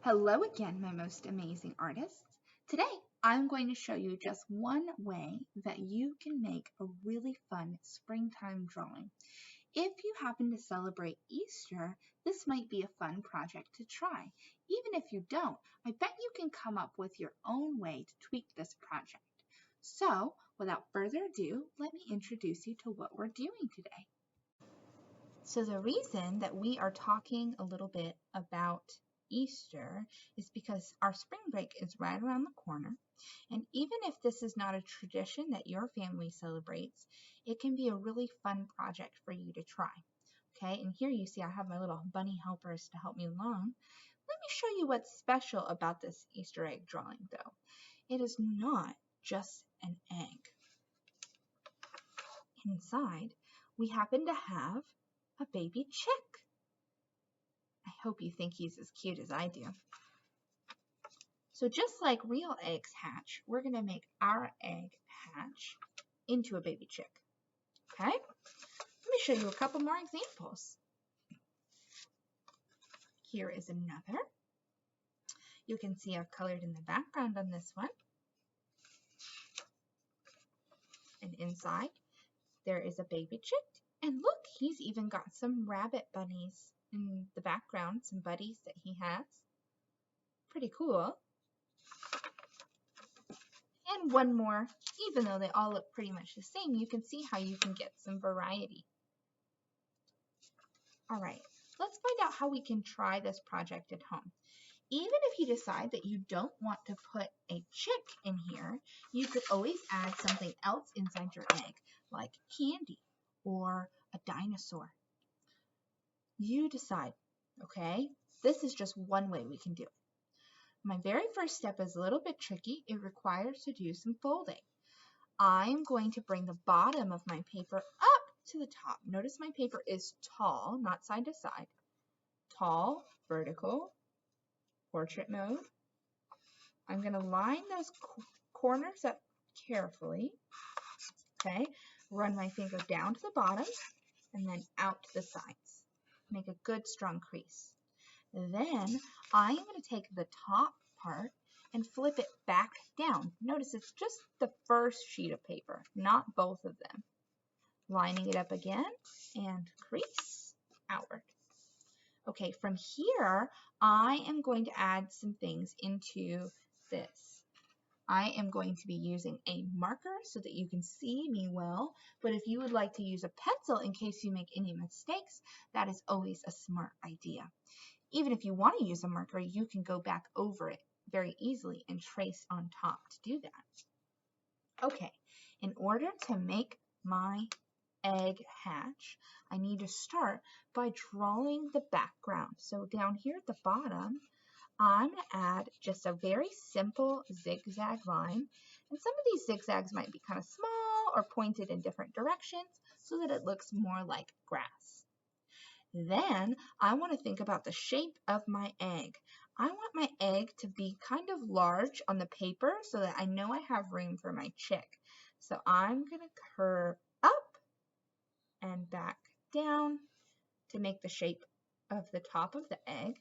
Hello again, my most amazing artists. Today, I'm going to show you just one way that you can make a really fun springtime drawing. If you happen to celebrate Easter, this might be a fun project to try. Even if you don't, I bet you can come up with your own way to tweak this project. So, without further ado, let me introduce you to what we're doing today. So the reason that we are talking a little bit about Easter is because our spring break is right around the corner. And even if this is not a tradition that your family celebrates, it can be a really fun project for you to try. Okay, and here you see I have my little bunny helpers to help me along. Let me show you what's special about this Easter egg drawing though. It is not just an egg. Inside, we happen to have a baby chick. I hope you think he's as cute as I do. So just like real eggs hatch, we're going to make our egg hatch into a baby chick. Okay? Let me show you a couple more examples. Here is another. You can see I've colored in the background on this one. And inside, there is a baby chick. And look, he's even got some rabbit bunnies in the background, some buddies that he has. Pretty cool. And one more, even though they all look pretty much the same, you can see how you can get some variety. All right, let's find out how we can try this project at home. Even if you decide that you don't want to put a chick in here, you could always add something else inside your egg, like candy or a dinosaur. You decide, okay? This is just one way we can do it. My very first step is a little bit tricky. It requires to do some folding. I'm going to bring the bottom of my paper up to the top. Notice my paper is tall, not side to side. Tall, vertical, portrait mode. I'm going to line those corners up carefully. Okay, run my finger down to the bottom and then out to the sides. Make a good strong crease. Then I'm going to take the top part and flip it back down. Notice it's just the first sheet of paper, not both of them. Lining it up again and crease outward. Okay, from here, I am going to add some things into this. I am going to be using a marker so that you can see me well, but if you would like to use a pencil in case you make any mistakes, that is always a smart idea. Even if you want to use a marker, you can go back over it very easily and trace on top to do that. Okay, in order to make my egg hatch, I need to start by drawing the background. So down here at the bottom, I'm going to add just a very simple zigzag line. And some of these zigzags might be kind of small or pointed in different directions so that it looks more like grass. Then I want to think about the shape of my egg. I want my egg to be kind of large on the paper so that I know I have room for my chick. So I'm going to curve up and back down to make the shape of the top of the egg.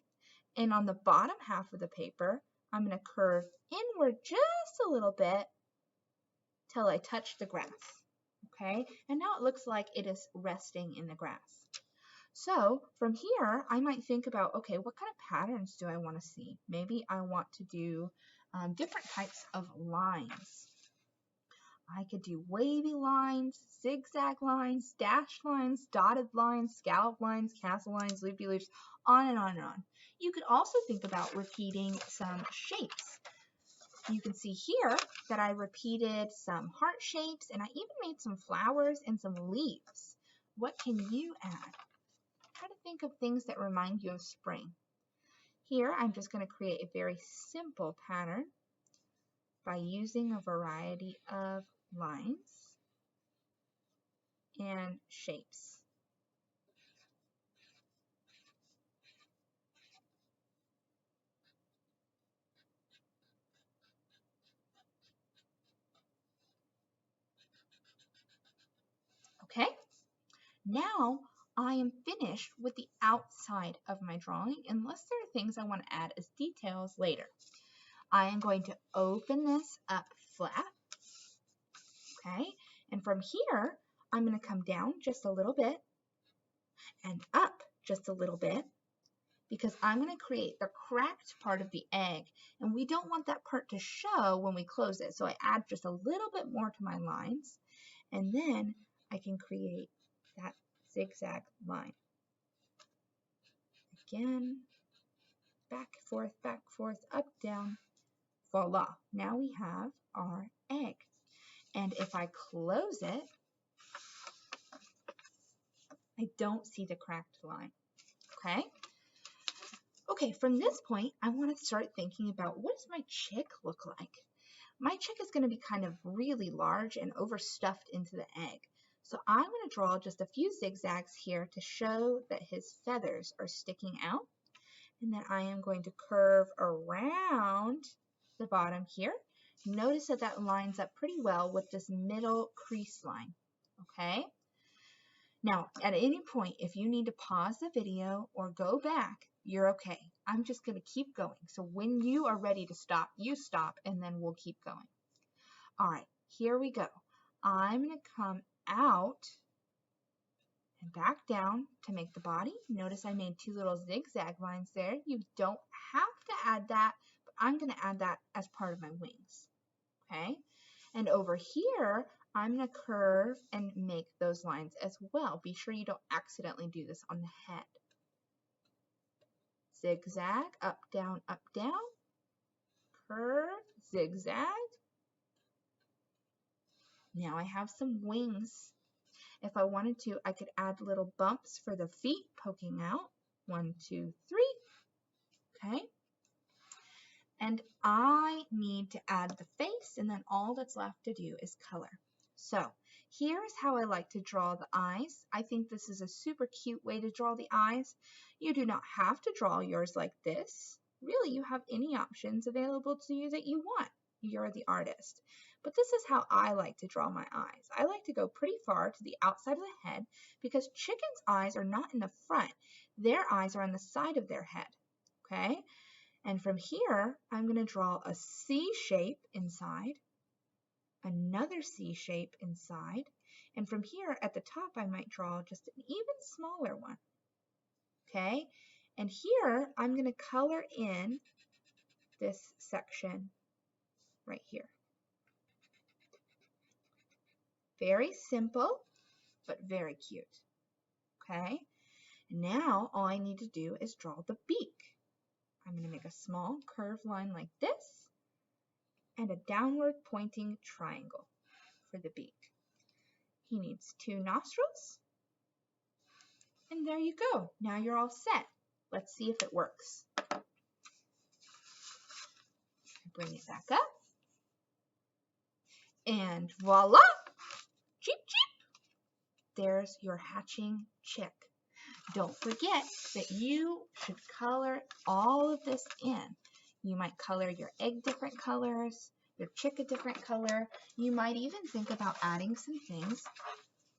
And on the bottom half of the paper, I'm going to curve inward just a little bit till I touch the grass. Okay, and now it looks like it is resting in the grass. So from here, I might think about, okay, what kind of patterns do I want to see? Maybe I want to do different types of lines. I could do wavy lines, zigzag lines, dashed lines, dotted lines, scallop lines, castle lines, loopy loops, on and on and on. You could also think about repeating some shapes. You can see here that I repeated some heart shapes and I even made some flowers and some leaves. What can you add? Try to think of things that remind you of spring. Here, I'm just going to create a very simple pattern by using a variety of lines and shapes. Okay, now I am finished with the outside of my drawing, unless there are things I want to add as details later. I am going to open this up flat, okay? And from here, I'm going to come down just a little bit and up just a little bit, because I'm going to create the cracked part of the egg, and we don't want that part to show when we close it. So I add just a little bit more to my lines, and then I can create that zigzag line. Again, back, forth, up, down, voila. Now we have our egg. And if I close it, I don't see the cracked line, okay? Okay, from this point, I want to start thinking about, what does my chick look like? My chick is going to be kind of really large and overstuffed into the egg. So I'm going to draw just a few zigzags here to show that his feathers are sticking out. And then I am going to curve around the bottom here. Notice that that lines up pretty well with this middle crease line, okay? Now, at any point, if you need to pause the video or go back, you're okay. I'm just going to keep going. So when you are ready to stop, you stop, and then we'll keep going. All right, here we go. I'm going to come out and back down to make the body. Notice I made two little zigzag lines there. You don't have to add that, but I'm going to add that as part of my wings, okay? And over here, I'm going to curve and make those lines as well. Be sure you don't accidentally do this on the head. Zigzag, up, down, curve, zigzag. Now I have some wings. If I wanted to, I could add little bumps for the feet poking out. 1, 2, 3. Okay. And I need to add the face, and then all that's left to do is color. So here's how I like to draw the eyes. I think this is a super cute way to draw the eyes. You do not have to draw yours like this. Really, you have any options available to you that you want. You're the artist. But this is how I like to draw my eyes. I like to go pretty far to the outside of the head, because chickens' eyes are not in the front. Their eyes are on the side of their head. Okay? And from here, I'm going to draw a C shape inside, another C shape inside, and from here at the top, I might draw just an even smaller one. Okay? And here, I'm going to color in this section right here. Very simple, but very cute. Okay? Now, all I need to do is draw the beak. I'm going to make a small curved line like this and a downward pointing triangle for the beak. He needs 2 nostrils. And there you go. Now you're all set. Let's see if it works. Bring it back up. And voila! Cheep, cheep! There's your hatching chick. Don't forget that you should color all of this in. You might color your egg different colors, your chick a different color. You might even think about adding some things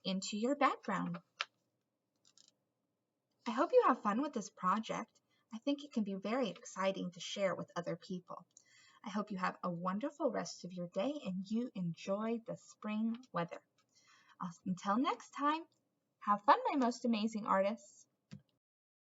into your background. I hope you have fun with this project. I think it can be very exciting to share with other people. I hope you have a wonderful rest of your day and you enjoy the spring weather. Until next time, have fun, my most amazing artists.